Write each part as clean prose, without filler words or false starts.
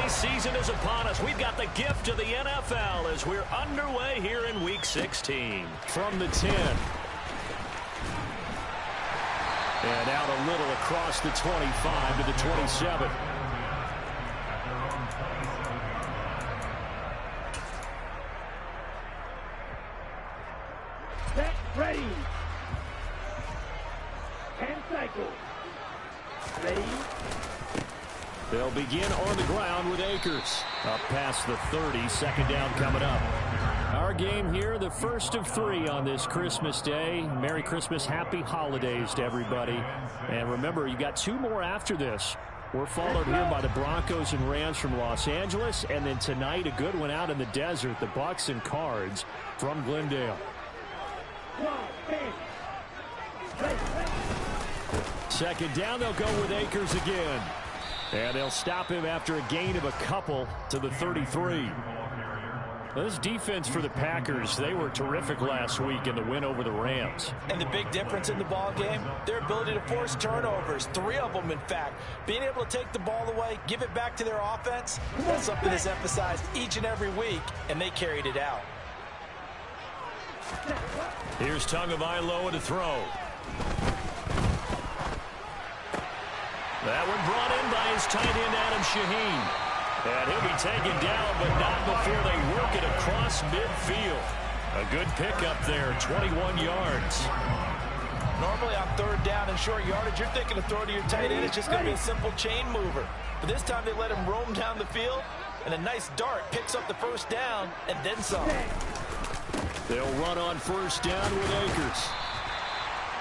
holiday season is upon us. We've got the gift of the NFL as we're underway here in Week 16. From the 10. And out a little across the 25 to the 27. Set, ready. 10 cycles. Ready. They'll begin on the ground with Akers. Up past the 30, second down coming up. Our game here, the first of 3 on this Christmas Day. Merry Christmas, happy holidays to everybody. And remember, you got 2 more after this. We're followed here by the Broncos and Rams from Los Angeles. And then tonight, a good one out in the desert, the Bucks and Cards from Glendale. Second down, they'll go with Akers again. And they'll stop him after a gain of a couple to the 33. This defense for the Packers, they were terrific last week in the win over the Rams. And the big difference in the ball game, their ability to force turnovers, 3 of them in fact. Being able to take the ball away, give it back to their offense, that's something that's emphasized each and every week, and they carried it out. Here's Tagovailoa to throw. That one brought in by his tight end, Adam Shaheen. And he'll be taken down, but not before they work it across midfield. A good pickup there, 21 yards. Normally on third down and short yardage, you're thinking of throwing to your tight end. It's just going to be a simple chain mover. But this time they let him roam down the field, and a nice dart picks up the first down and then some. They'll run on first down with Akers.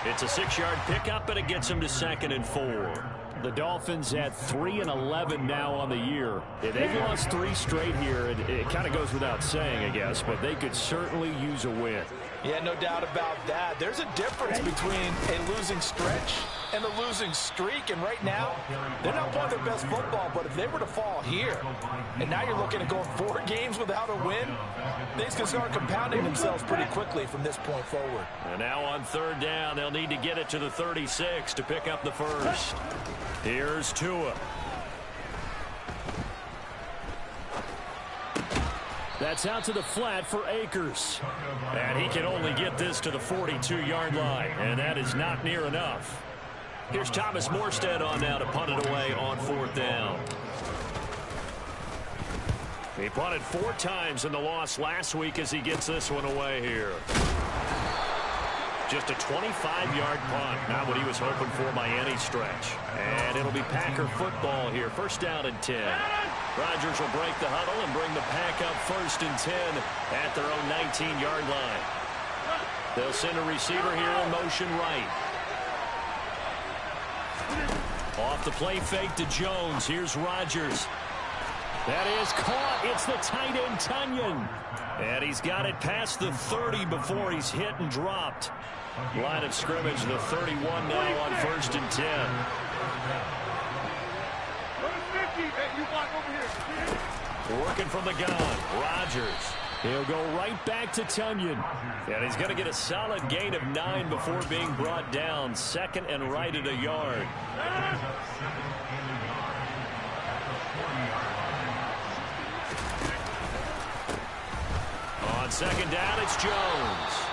It's a 6-yard pickup, and it gets him to 2nd and 4. The Dolphins at 3-11 now on the year. They've lost 3 straight here. It kind of goes without saying, I guess, but they could certainly use a win. Yeah, no doubt about that. There's a difference between a losing stretch and a losing streak, and right now, they're not playing their best football, but if they were to fall here, and now you're looking at going 4 games without a win, things can start compounding themselves pretty quickly from this point forward. And now on third down, they'll need to get it to the 36 to pick up the first. Here's Tua. That's out to the flat for Akers. And he can only get this to the 42-yard line, and that is not near enough. Here's Thomas Morstead on now to punt it away on 4th down. He punted 4 times in the loss last week as he gets this one away here. Just a 25-yard punt, not what he was hoping for by any stretch. And it'll be Packer football here, first down and 10. Rodgers will break the huddle and bring the Pack up 1st and 10 at their own 19-yard line. They'll send a receiver here in motion right. Off the play fake to Jones. Here's Rodgers. That is caught. It's the tight end, Tunyon. And he's got it past the 30 before he's hit and dropped. Line of scrimmage, the 31 now on 1st and 10. Working from the gun, Rodgers. He'll go right back to Tunyon. And he's going to get a solid gain of 9 before being brought down. 2nd and right at a yard. On 2nd down, it's Jones.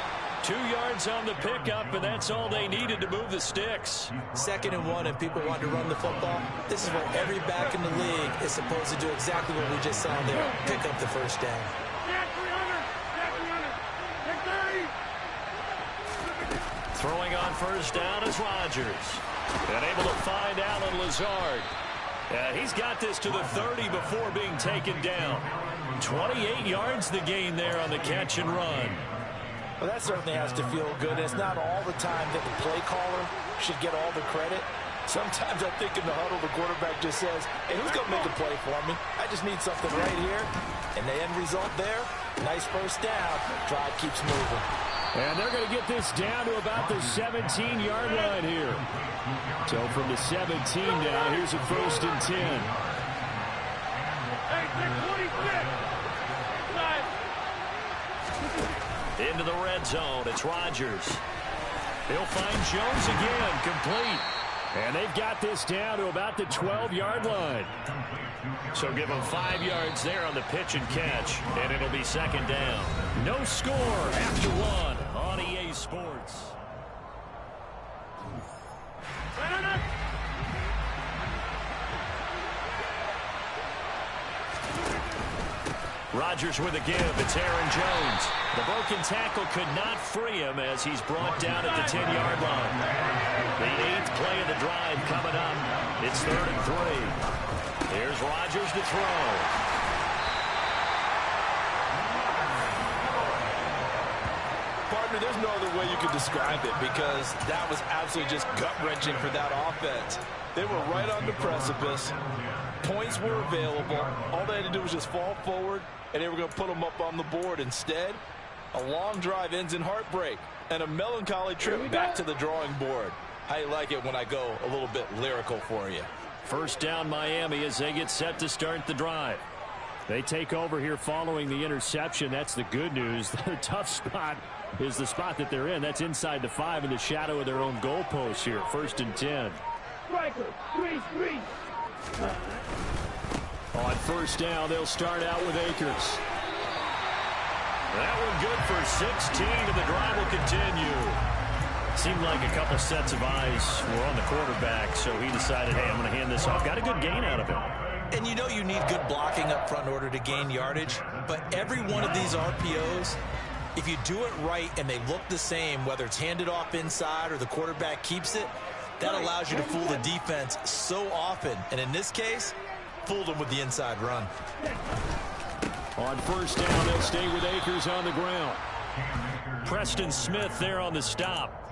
2 yards on the pickup, and that's all they needed to move the sticks. 2nd and 1, and people want to run the football. This is where every back in the league is supposed to do exactly what we just saw there. Pick up the first down. Throwing on first down is Rodgers. And able to find Alan Lazard. He's got this to the 30 before being taken down. 28 yards the gain there on the catch and run. Well, that certainly has to feel good. It's not all the time that the play caller should get all the credit. Sometimes I think in the huddle, the quarterback just says, hey, who's going to make a play for me? I just need something right here. And the end result there, nice first down. Drive keeps moving. And they're going to get this down to about the 17-yard line here. So from the 17 now, here's a 1st and 10. Into the red zone, it's Rodgers. He'll find Jones again, complete. And they've got this down to about the 12-yard line. So give them 5 yards there on the pitch and catch, and it'll be second down. No score after 1 on EA Sports. Rodgers with a give. It's Aaron Jones. The broken tackle could not free him as he's brought down at the 10-yard line. The 8th play of the drive coming up. It's 3rd and 3. Here's Rodgers to throw. Partner, there's no other way you could describe it because that was absolutely just gut-wrenching for that offense. They were right on the precipice. Points were available. All they had to do was just fall forward, and they were going to put them up on the board. Instead, a long drive ends in heartbreak and a melancholy trip back to the drawing board. How you like it when I go a little bit lyrical for you? First down Miami as they get set to start the drive. They take over here following the interception. That's the good news. The tough spot is the spot that they're in. That's inside the 5 in the shadow of their own goalpost here. 1st and 10. Striker, 3-3. On first down, they'll start out with Akers. That one good for 16, and the drive will continue. Seemed like a couple sets of eyes were on the quarterback, so he decided, hey, I'm going to hand this off. Got a good gain out of him. And you know you need good blocking up front in order to gain yardage, but every one of these RPOs, if you do it right and they look the same, whether it's handed off inside or the quarterback keeps it, that allows you to fool the defense so often. And in this case, fooled them with the inside run. On first down, they'll stay with Akers on the ground. Preston Smith there on the stop.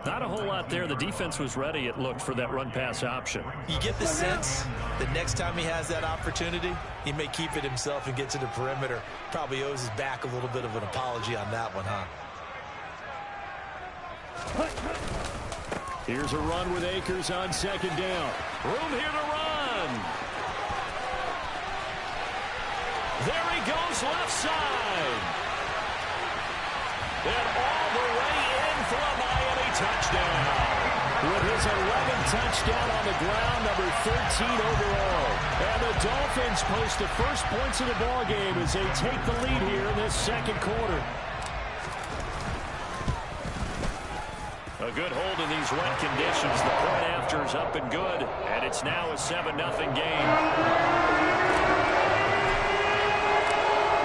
Not a whole lot there. The defense was ready, it looked, for that run-pass option. You get the sense that next time he has that opportunity, he may keep it himself and get to the perimeter. Probably owes his back a little bit of an apology on that one, huh? Here's a run with Akers on second down. Room here to run. There he goes, left side. And all the way in for a Miami touchdown. With his 11th touchdown on the ground, number 13 overall. And the Dolphins post the first points of the ballgame as they take the lead here in this second quarter. A good hold in these wet conditions. The point after is up and good, and it's now a 7-0 game.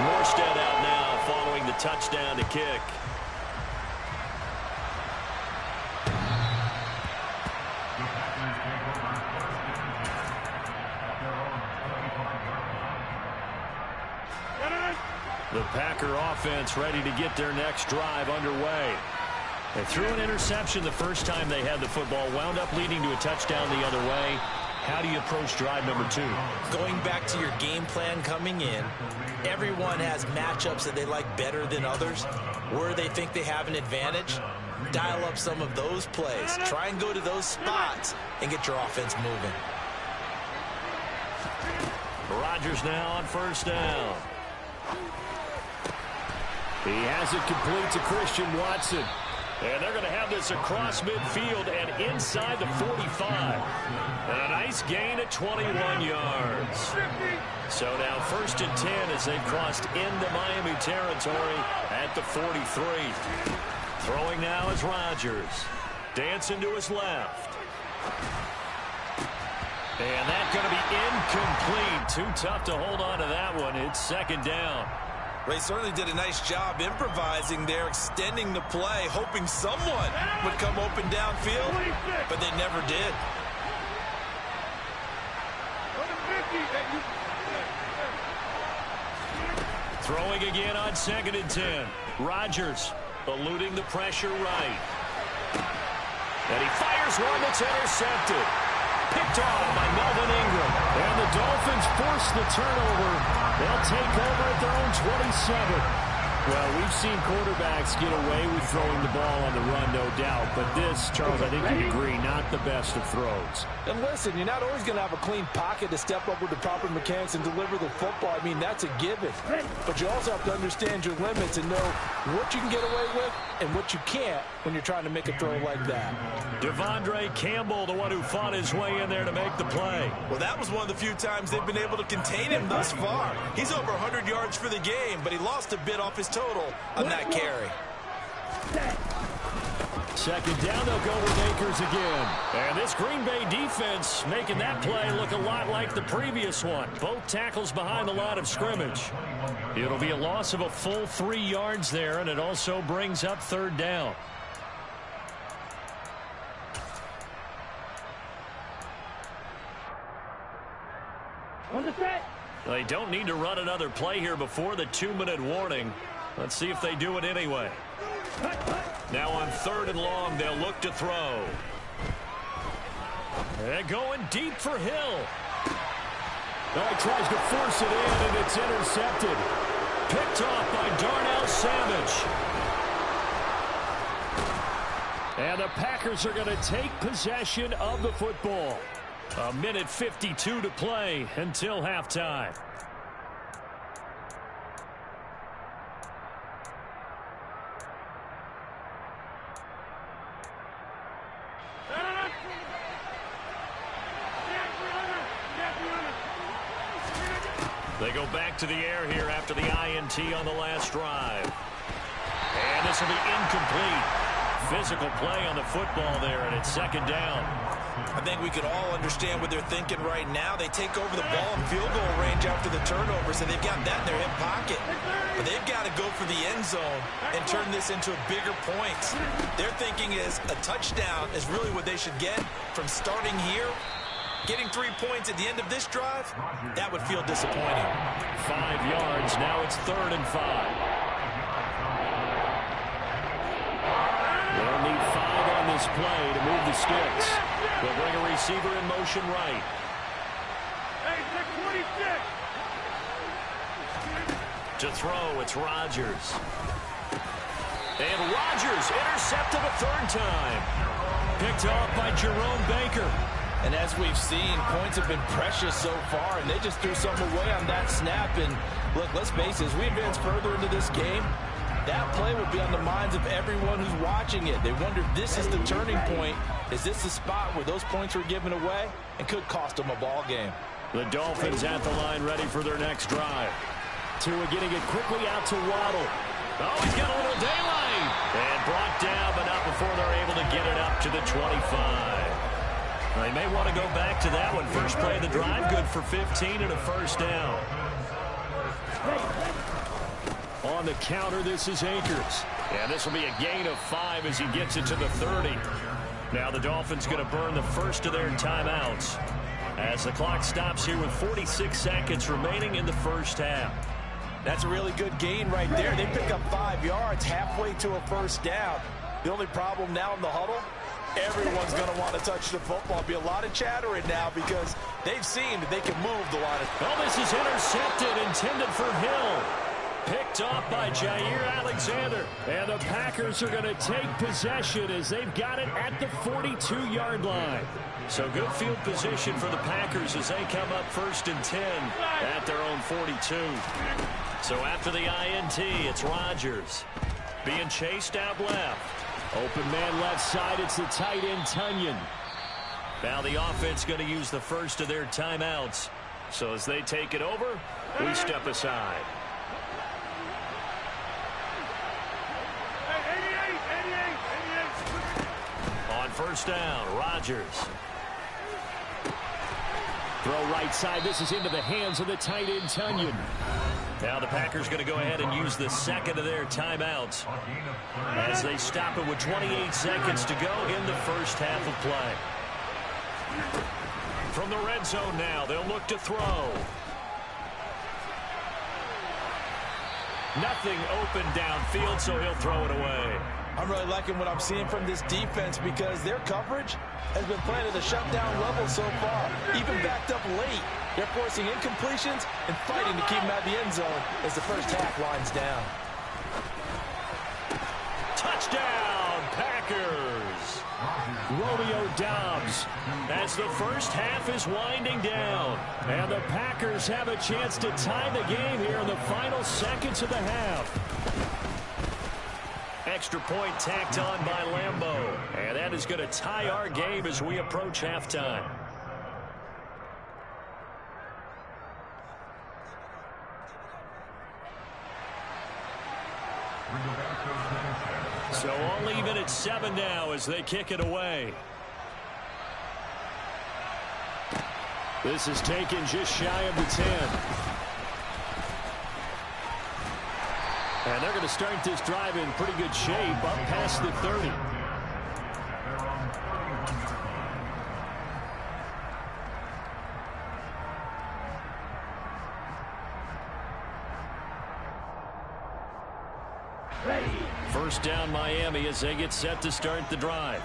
Morstead out now following the touchdown to kick. The Packer offense ready to get their next drive underway. They threw an interception the first time they had the football, wound up leading to a touchdown the other way. How do you approach drive number 2? Going back to your game plan coming in, everyone has matchups that they like better than others. Where they think they have an advantage, dial up some of those plays. Try and go to those spots and get your offense moving. Rodgers now on first down. He has it complete to Christian Watson. And they're going to have this across midfield and inside the 45. And a nice gain at 21 yards. So now 1st and 10 as they've crossed into Miami territory at the 43. Throwing now is Rodgers. Dancing to his left. And that's going to be incomplete. Too tough to hold on to that one. It's second down. They certainly did a nice job improvising there, extending the play, hoping someone would come open downfield, but they never did. Throwing again on 2nd and 10. Rodgers eluding the pressure right. And he fires one that's intercepted. Picked off by Melvin Ingram. And the Dolphins force the turnover. They'll take over at their own 27. Well, we've seen quarterbacks get away with throwing the ball on the run, no doubt. But this, Charles, I think you'd agree, not the best of throws. And listen, you're not always going to have a clean pocket to step up with the proper mechanics and deliver the football. I mean, that's a given. But you also have to understand your limits and know what you can get away with and what you can't when you're trying to make a throw like that. Devondre Campbell, the one who fought his way in there to make the play. Well, that was one of the few times they've been able to contain him thus far. He's over 100 yards for the game, but he lost a bit off his total on that carry. Second down, they'll go with Akers again. And this Green Bay defense making that play look a lot like the previous one. Both tackles behind the line of scrimmage. It'll be a loss of a full 3 yards there, and it also brings up third down. On the set. They don't need to run another play here before the 2-minute warning. Let's see if they do it anyway. Now on 3rd and long, they'll look to throw. They're going deep for Hill. He tries to force it in, and it's intercepted. Picked off by Darnell Savage. And the Packers are going to take possession of the football. 1:52 to play until halftime. They go back to the air here after the INT on the last drive. And this will be incomplete. Physical play on the football there, and it's second down. I think we can all understand what they're thinking right now. They take over the ball in field goal range after the turnover, so they've got that in their hip pocket. But they've got to go for the end zone and turn this into a bigger point. Their thinking is a touchdown is really what they should get from starting here. Getting 3 points at the end of this drive, that would feel disappointing. 5 yards. Now it's 3rd and 5. They'll need 5 on this play to move the sticks. They'll bring a receiver in motion right. Hey, 626. To throw, it's Rodgers. And Rodgers intercepted a 3rd time. Picked off by Jerome Baker. And as we've seen, points have been precious so far, and they just threw some away on that snap. And look, let's face it, as we advance further into this game, that play will be on the minds of everyone who's watching it. They wonder if this is the turning point. Is this the spot where those points were given away and could cost them a ball game? The Dolphins at the line ready for their next drive. Tua getting it quickly out to Waddle. Oh, he's got a little daylight. And brought down, but not before they're able to get it up to the 25. They may want to go back to that one. First play of the drive, good for 15 and a first down. On the counter, this is Akers. And this will be a gain of 5 as he gets it to the 30. Now the Dolphins going to burn the first of their timeouts as the clock stops here with 46 seconds remaining in the first half. That's a really good gain right there. They pick up 5 yards halfway to a first down. The only problem now in the huddle, everyone's going to want to touch the football. Be a lot of chattering now because they've seen that they can move the line. Oh, this is intercepted, intended for Hill. Picked off by Jair Alexander. And the Packers are going to take possession as they've got it at the 42-yard line. So good field position for the Packers as they come up 1st and 10 at their own 42. So after the INT, it's Rodgers being chased out left. Open man left side, it's the tight end Tunyon. Now the offense going to use the first of their timeouts. So as they take it over, we step aside. On first down, Rodgers. Throw right side. This is into the hands of the tight end Tunyon. Now the Packers going to go ahead and use the second of their timeouts as they stop it with 28 seconds to go in the first half of play. From the red zone now, they'll look to throw. Nothing open downfield, so he'll throw it away. I'm really liking what I'm seeing from this defense because their coverage has been playing at a shutdown level so far. Even backed up late, they're forcing incompletions and fighting to keep them out of the end zone as the first half winds down. Touchdown, Packers. Romeo Doubs as the first half is winding down. And the Packers have a chance to tie the game here in the final seconds of the half. Extra point tacked on by Lambeau. And that is going to tie our game as we approach halftime. So all even at 7 now as they kick it away. This is taken just shy of the 10. And they're going to start this drive in pretty good shape up past the 30. First down Miami as they get set to start the drive.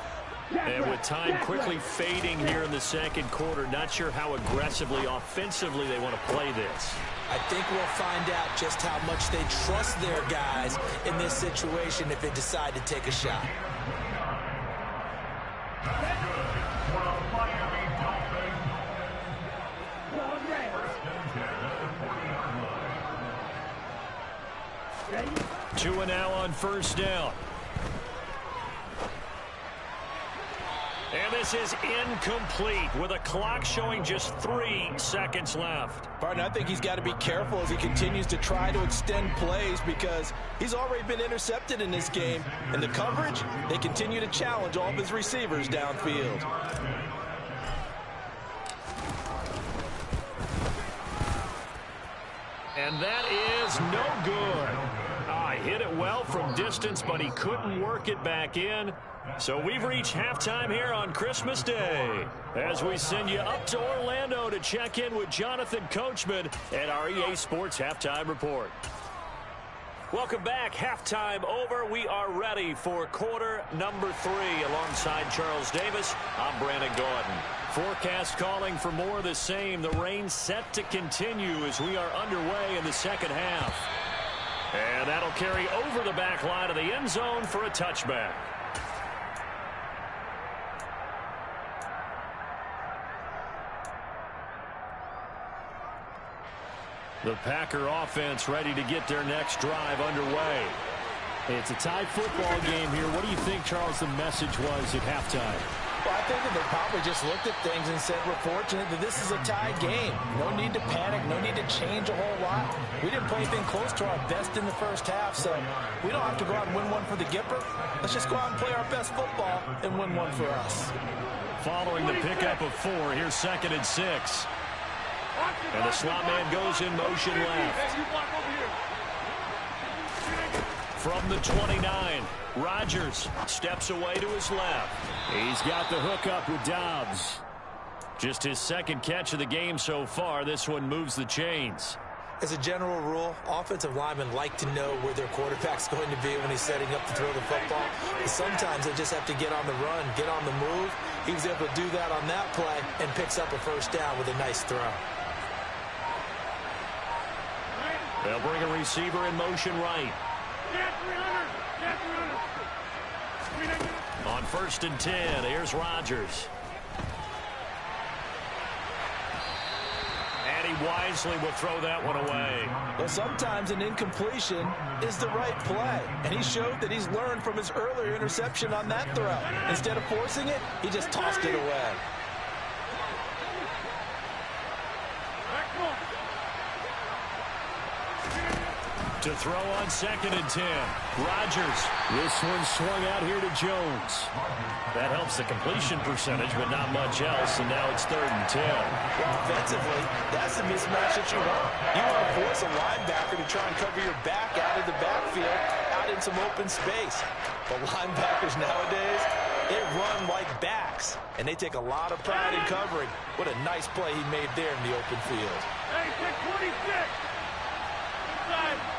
And with time quickly fading here in the second quarter, not sure how aggressively, offensively they want to play this. I think we'll find out just how much they trust their guys in this situation if they decide to take a shot. Two and now on first down. And this is incomplete with a clock showing just 3 seconds left. Partner, I think he's got to be careful as he continues to try to extend plays because he's already been intercepted in this game. And the coverage, they continue to challenge all of his receivers downfield. And that is no good. Hit it well from distance, but he couldn't work it back in. So we've reached halftime here on Christmas Day as we send you up to Orlando to check in with Jonathan Coachman at our EA Sports Halftime Report. Welcome back. Halftime over. We are ready for quarter number 3. Alongside Charles Davis, I'm Brandon Gordon. Forecast calling for more of the same. The rain set to continue as we are underway in the second half. And that'll carry over the back line of the end zone for a touchback. The Packer offense ready to get their next drive underway. It's a tie football game here. What do you think, Charles, the message was at halftime? Well, I think that they probably just looked at things and said, we're fortunate that this is a tie game. No need to panic. No need to change a whole lot. We didn't play anything close to our best in the first half, so we don't have to go out and win one for the Gipper. Let's just go out and play our best football and win one for us. Following the pickup of 4, here's 2nd and 6. And the slot man goes in motion left. From the 29, Rodgers steps away to his left. He's got the hookup with Doubs. Just his second catch of the game so far. This one moves the chains. As a general rule, offensive linemen like to know where their quarterback's going to be when he's setting up to throw the football. But sometimes they just have to get on the run, get on the move. He was able to do that on that play and picks up a first down with a nice throw. They'll bring a receiver in motion right. On 1st and 10, here's Rodgers. And he wisely will throw that one away. Well, sometimes an incompletion is the right play. And he showed that he's learned from his earlier interception on that throw. Instead of forcing it, he just tossed it away. To throw on 2nd and 10. Rodgers. This one swung out here to Jones. That helps the completion percentage, but not much else. And now it's 3rd and 10. Well, offensively, that's the mismatch that you want. You want to force a linebacker to try and cover your back out of the backfield, out in some open space. But linebackers nowadays, they run like backs, and they take a lot of pride in covering. What a nice play he made there in the open field. Hey, 26. Inside.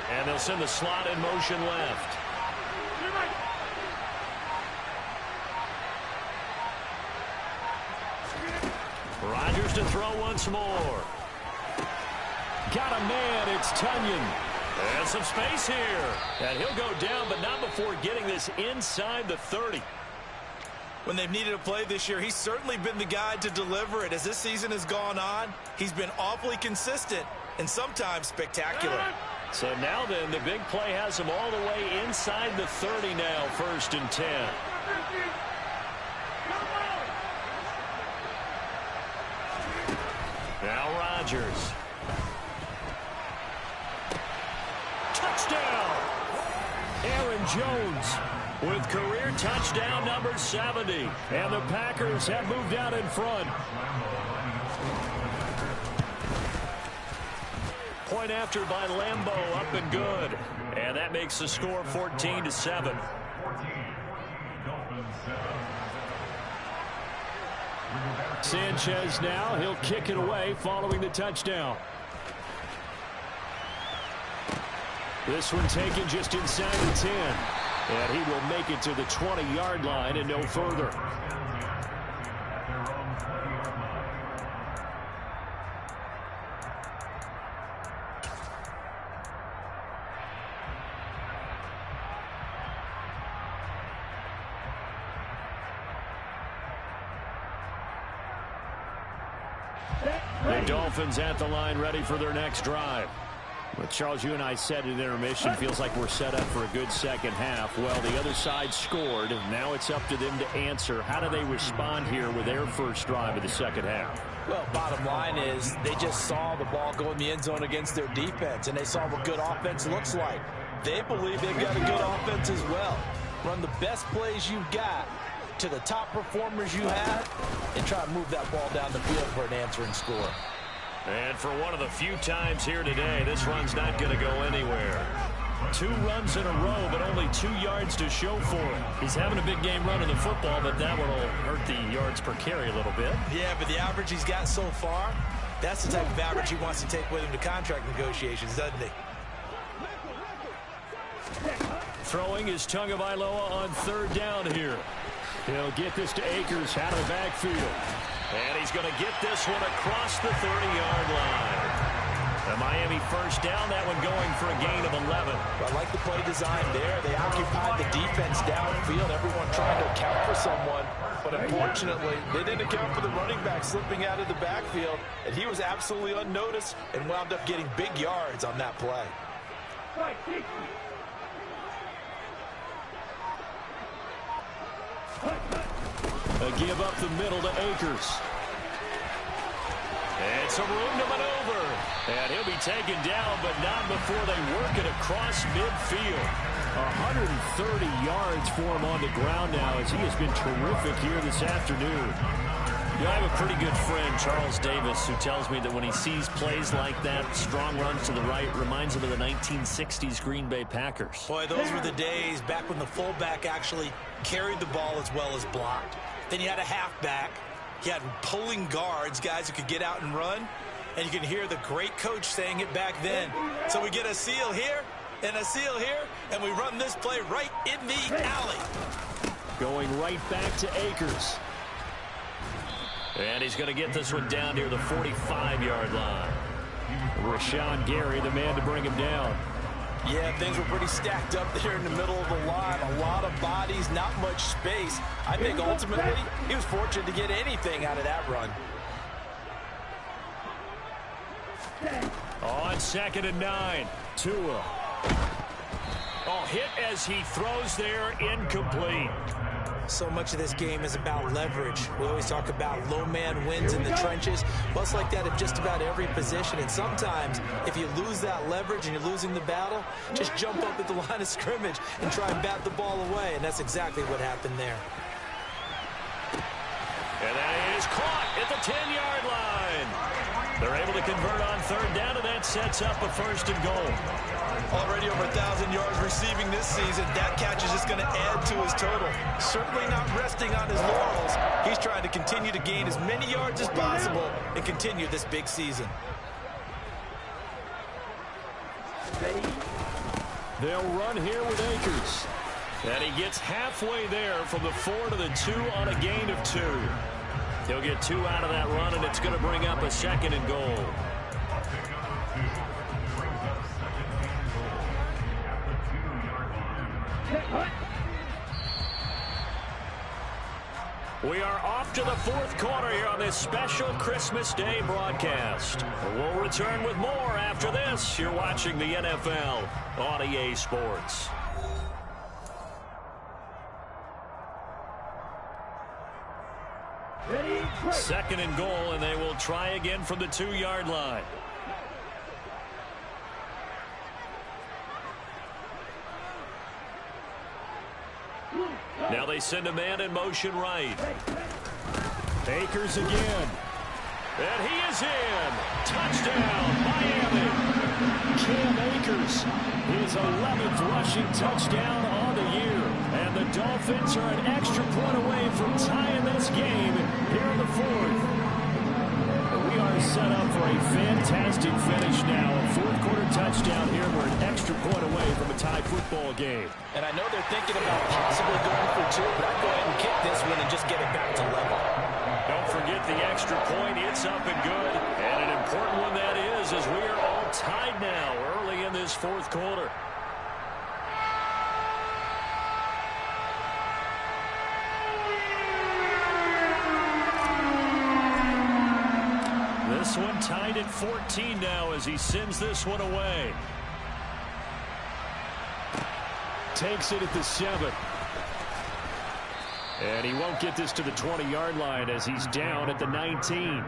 And they'll send the slot in motion left. Rodgers to throw once more. Got a man. It's Tunyon. And some space here. And he'll go down, but not before getting this inside the 30. When they've needed a play this year, he's certainly been the guy to deliver it. As this season has gone on, he's been awfully consistent and sometimes spectacular. So now then, the big play has him all the way inside the 30 now, 1st and 10. Now Rodgers. Touchdown! Aaron Jones with career touchdown number 70. And the Packers have moved out in front. Point after by Lambeau, up and good. And that makes the score 14-7. Sanchez now, he'll kick it away following the touchdown. This one taken just inside the 10. And he will make it to the 20-yard line and no further. The Dolphins at the line ready for their next drive. Well, Charles, you and I said at intermission, feels like we're set up for a good second half. Well, the other side scored. Now it's up to them to answer. How do they respond here with their first drive of the second half? Well, bottom line is they just saw the ball go in the end zone against their defense, and they saw what good offense looks like. They believe they've got a good offense as well. Run the best plays you've got to the top performers you have and try to move that ball down the field for an answering score. And for one of the few times here today, this run's not going to go anywhere. 2 runs in a row, but only 2 yards to show for it. He's having a big game running the football, but that one will hurt the yards per carry a little bit. Yeah, but the average he's got so far, that's the type of average he wants to take with him to contract negotiations, doesn't he? Throwing is Tagovailoa on 3rd down here. He'll get this to Akers out of the backfield. And he's going to get this one across the 30-yard line. The Miami first down, that one going for a gain of 11. I like the play design there. They occupied the defense downfield, everyone trying to account for someone. But unfortunately, they didn't account for the running back slipping out of the backfield. And he was absolutely unnoticed and wound up getting big yards on that play. A give up the middle to Akers. It's a room to maneuver. And he'll be taken down, but not before they work it across midfield. 130 yards for him on the ground now as he has been terrific here this afternoon. You know, I have a pretty good friend, Charles Davis, who tells me that when he sees plays like that, strong runs to the right, reminds him of the 1960s Green Bay Packers. Boy, those were the days back when the fullback actually carried the ball as well as blocked. Then you had a halfback. You had pulling guards, guys who could get out and run. And you can hear the great coach saying it back then. So we get a seal here and a seal here, and we run this play right in the alley. Going right back to Akers. And he's going to get this one down near the 45-yard line. Rashawn Gary, the man to bring him down. Yeah, things were pretty stacked up there in the middle of the line. A lot of bodies, not much space. I think ultimately he was fortunate to get anything out of that run. On 2nd and 9, Tua. Oh, hit as he throws there, incomplete. So much of this game is about leverage. We always talk about low man wins in the trenches. Well, it's like that at just about every position. And sometimes, if you lose that leverage and you're losing the battle, just jump up at the line of scrimmage and try and bat the ball away. And that's exactly what happened there. And that is caught at the 10-yard line. They're able to convert on 3rd down, and that sets up a 1st and goal. Already over 1,000 yards receiving this season. That catch is just going to add to his total. Certainly not resting on his laurels. He's trying to continue to gain as many yards as possible and continue this big season. They'll run here with Akers. And he gets halfway there from the 4 to the 2 on a gain of 2. He'll get 2 out of that run, and it's going to bring up a 2nd and goal. We are off to the fourth quarter here on this special Christmas Day broadcast. We'll return with more after this. You're watching the NFL on EA Sports. Second and goal, and they will try again from the 2-yard line. Now they send a man in motion right. Akers again. And he is in. Touchdown, Miami. Cam Akers, his 11th rushing touchdown on the year. And the Dolphins are an extra point away from tying this game here in the fourth. We are set up for a fantastic finish now. A fourth-quarter touchdown here. We're an extra point away from a tie football game. And I know they're thinking about possibly going for 2, but I'd go ahead and kick this one and just get it back to level. Don't forget the extra point. It's up and good. And an important one that is, as we are all tied now early in this fourth quarter. This one tied at 14 now as he sends this one away. Takes it at the 7. And he won't get this to the 20-yard line as he's down at the 19.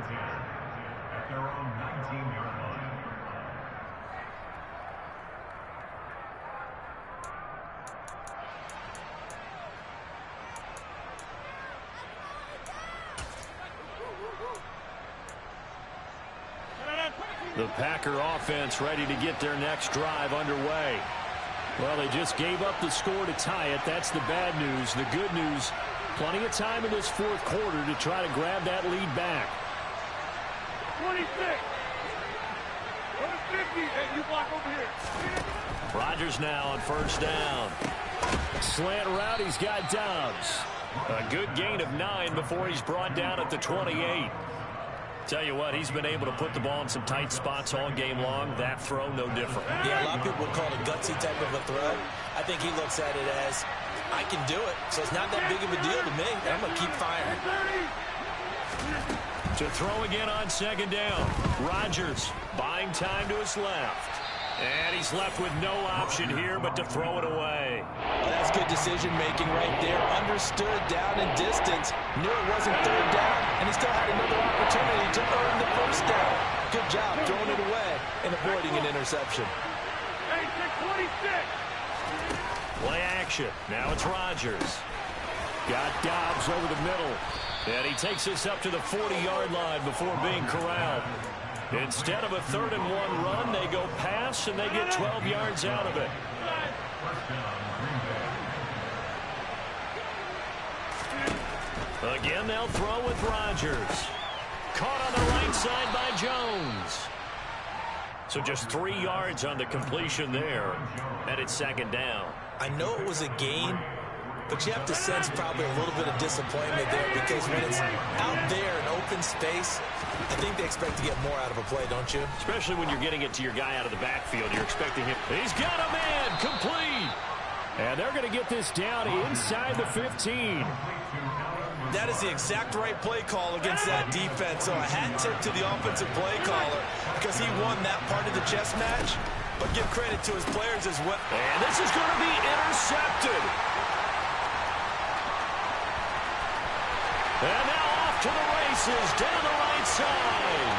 The Packer offense ready to get their next drive underway. Well, they just gave up the score to tie it. That's the bad news. The good news, plenty of time in this fourth quarter to try to grab that lead back. 26. Go to 50, and you block over here. Rodgers now on first down. Slant route, he's got Dobbs. A good gain of 9 before he's brought down at the 28. Tell you what, he's been able to put the ball in some tight spots all game long. That throw, no different. Yeah, a lot of people would call it a gutsy type of a throw. I think he looks at it as, I can do it, so it's not that big of a deal to me. I'm going to keep firing. To throw again on second down. Rodgers buying time to his left. And he's left with no option here but to throw it away. Well, that's good decision-making right there. Understood down and distance. Knew it wasn't third down, and he still had another opportunity to earn the first down. Good job throwing it away and avoiding an interception. Hey, 26. Play action. Now it's Rodgers. Got Dobbs over the middle. And he takes us up to the 40-yard line before being corralled. Instead of a 3rd-and-1 run, they go pass, and they get 12 yards out of it. Again, they'll throw with Rodgers. Caught on the right side by Jones. So just 3 yards on the completion there, and it's second down. I know it was a gain, but you have to sense probably a little bit of disappointment there because when it's out there in open space, I think they expect to get more out of a play, don't you? Especially when you're getting it to your guy out of the backfield. You're expecting him. He's got a man. Complete. And they're going to get this down inside the 15. That is the exact right play call against that defense. So a hat tip to the offensive play caller because he won that part of the chess match. But give credit to his players as well. And this is going to be intercepted. And now off to the races down the right side.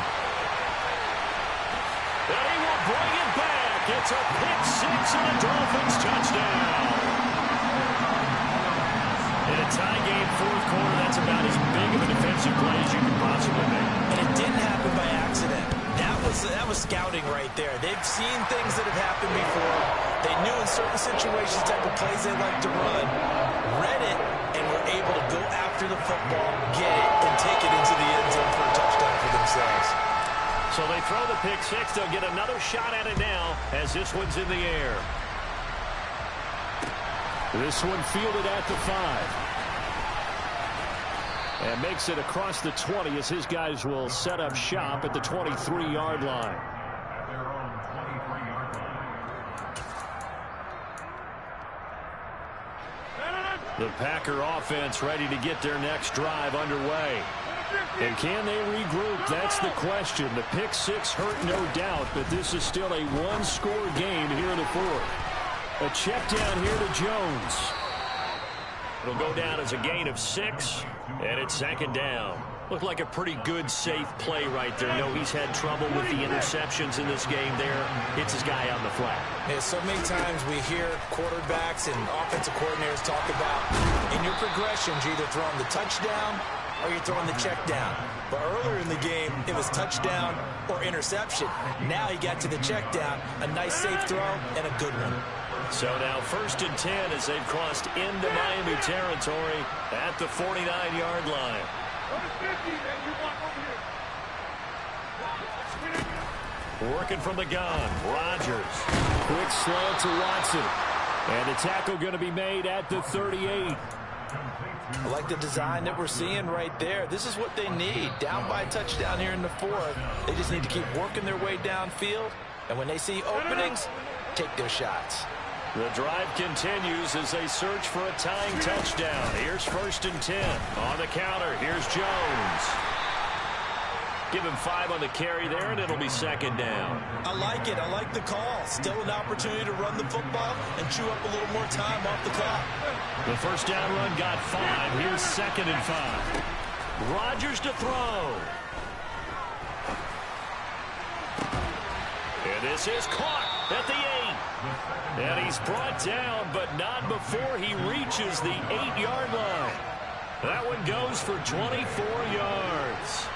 And he will bring it back. It's a pick 6 and a Dolphins touchdown. In a tie game fourth quarter, that's about as big of a defensive play as you can possibly make. And it didn't happen by accident. That was scouting right there. They've seen things that have happened before. They knew in certain situations type of plays they like to run, read it, and were able to go after the football, get it, and take it into the end zone for a touchdown for themselves. So they throw the pick 6. They'll get another shot at it now as this one's in the air. This one fielded at the 5. And makes it across the 20 as his guys will set up shop at the 23-yard line. The Packer offense ready to get their next drive underway. And can they regroup? That's the question. The pick six hurt, no doubt, but this is still a one-score game here in the fourth. A check down here to Jones. It'll go down as a gain of 6, and it's second down. Looked like a pretty good, safe play right there. No, he's had trouble with the interceptions in this game there. Hits his guy on the flat. Yeah, so many times we hear quarterbacks and offensive coordinators talk about in your progressions, you're either throwing the touchdown or you're throwing the check down. But earlier in the game, it was touchdown or interception. Now he got to the check down, a nice safe throw, and a good one. So now 1st and 10 as they've crossed into Miami territory at the 49-yard line. Working from the gun, Rodgers. Quick slant to Watson. And the tackle going to be made at the 38. I like the design that we're seeing right there. This is what they need. Down by a touchdown here in the fourth. They just need to keep working their way downfield. And when they see openings, take their shots. The drive continues as they search for a tying touchdown. Here's 1st and 10. On the counter, here's Jones. Give him 5 on the carry there, and it'll be second down. I like it. I like the call. Still an opportunity to run the football and chew up a little more time off the clock. The first down run got 5. Here's 2nd and 5. Rodgers to throw. And this is caught at the 8. And he's brought down, but not before he reaches the 8-yard line. That one goes for 24 yards.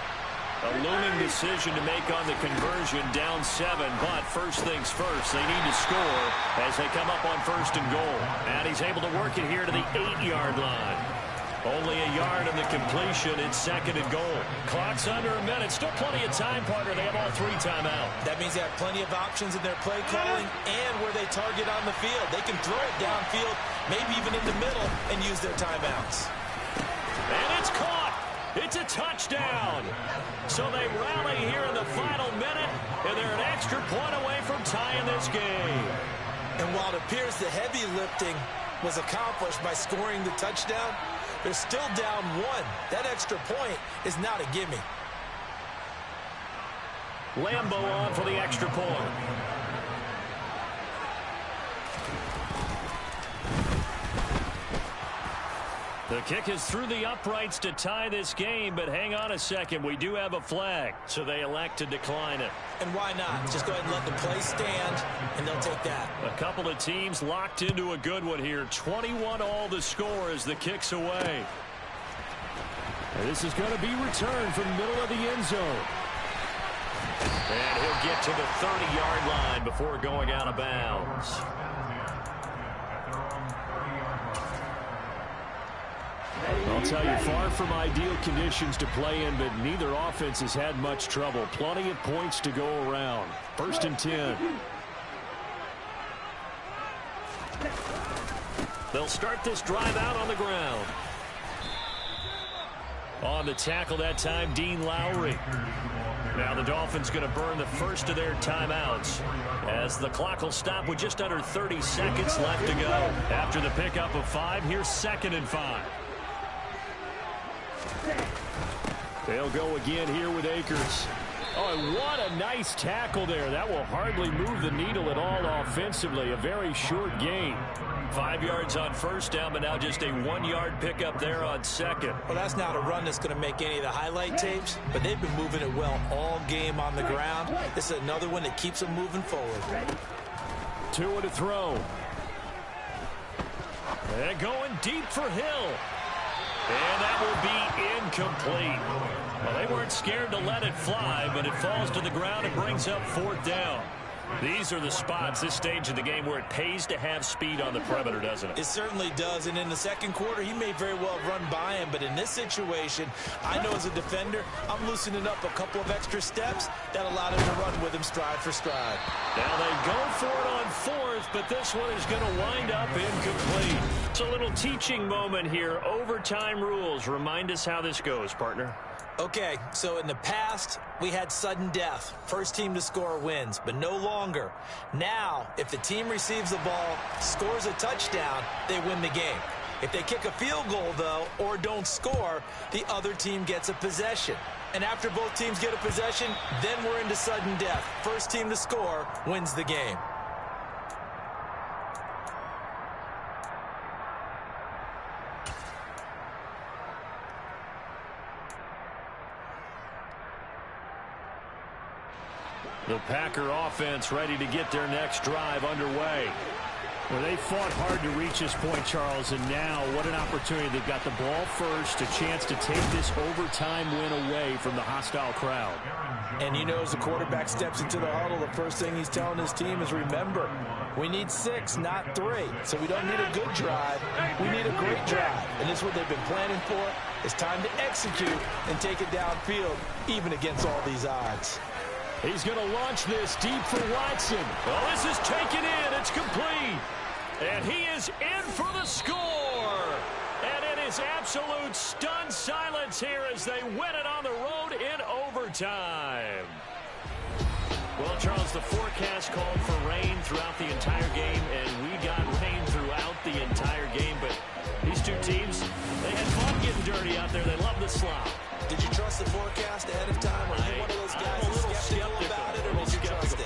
A looming decision to make on the conversion, down 7, but first things first, they need to score as they come up on 1st and goal. And he's able to work it here to the 8-yard line. Only a yard in the completion. It's 2nd and goal. Clock's under a minute. Still plenty of time, partner. They have all 3 timeouts. That means they have plenty of options in their play calling and where they target on the field. They can throw it downfield, maybe even in the middle, and use their timeouts. And it's caught. It's a touchdown. So they rally here in the final minute, and they're an extra point away from tying this game. And while it appears the heavy lifting was accomplished by scoring the touchdown, they're still down 1. That extra point is not a gimme. Lambo on for the extra point. The kick is through the uprights to tie this game, but hang on a second. We do have a flag, so they elect to decline it. And why not? Just go ahead and let the play stand, and they'll take that. A couple of teams locked into a good one here. 21-all the score as the kick's away. And this is going to be returned from the middle of the end zone. And he'll get to the 30-yard line before going out of bounds. I'll tell you, far from ideal conditions to play in, but neither offense has had much trouble. Plenty of points to go around. 1st and 10. They'll start this drive out on the ground. On the tackle that time, Dean Lowry. Now the Dolphins going to burn the first of their timeouts as the clock will stop with just under 30 seconds left to go. After the pickup of 5, here's 2nd and 5. They'll go again here with Akers. Oh, and what a nice tackle there. That will hardly move the needle at all offensively. A very short gain. 5 yards on 1st down, but now just a 1-yard pickup there on 2nd. Well, that's not a run that's going to make any of the highlight tapes, but they've been moving it well all game on the ground. This is another one that keeps them moving forward. 2 to throw. And going deep for Hill. And that will be incomplete. Well, they weren't scared to let it fly, but it falls to the ground and brings up 4th down. These are the spots, this stage of the game, where it pays to have speed on the perimeter, doesn't it? It certainly does, and in the second quarter, he may very well run by him, but in this situation, I know as a defender, I'm loosening up a couple of extra steps that allowed him to run with him stride for stride. Now they go for it on 4th, but this one is going to wind up incomplete. It's a little teaching moment here. Overtime rules. Remind us how this goes, partner. Okay, so in the past, we had sudden death. First team to score wins, but no longer. Now, if the team receives the ball, scores a touchdown, they win the game. If they kick a field goal, though, or don't score, the other team gets a possession. And after both teams get a possession, then we're into sudden death. First team to score wins the game. The Packer offense ready to get their next drive underway. Well, they fought hard to reach this point, Charles, and now what an opportunity. They've got the ball first, a chance to take this overtime win away from the hostile crowd. And you know, as the quarterback steps into the huddle, the first thing he's telling his team is, remember, we need 6, not 3. So we don't need a good drive. We need a great drive. And this is what they've been planning for. It's time to execute and take it downfield, even against all these odds. He's going to launch this deep for Watson. Well, this is taken in. It's complete. And he is in for the score. And it is absolute stunned silence here as they win it on the road in overtime. Well, Charles, the forecast called for rain throughout the entire game, and we got rain throughout the entire game. But these two teams, they had fun getting dirty out there. They love the slop. Did you trust the forecast ahead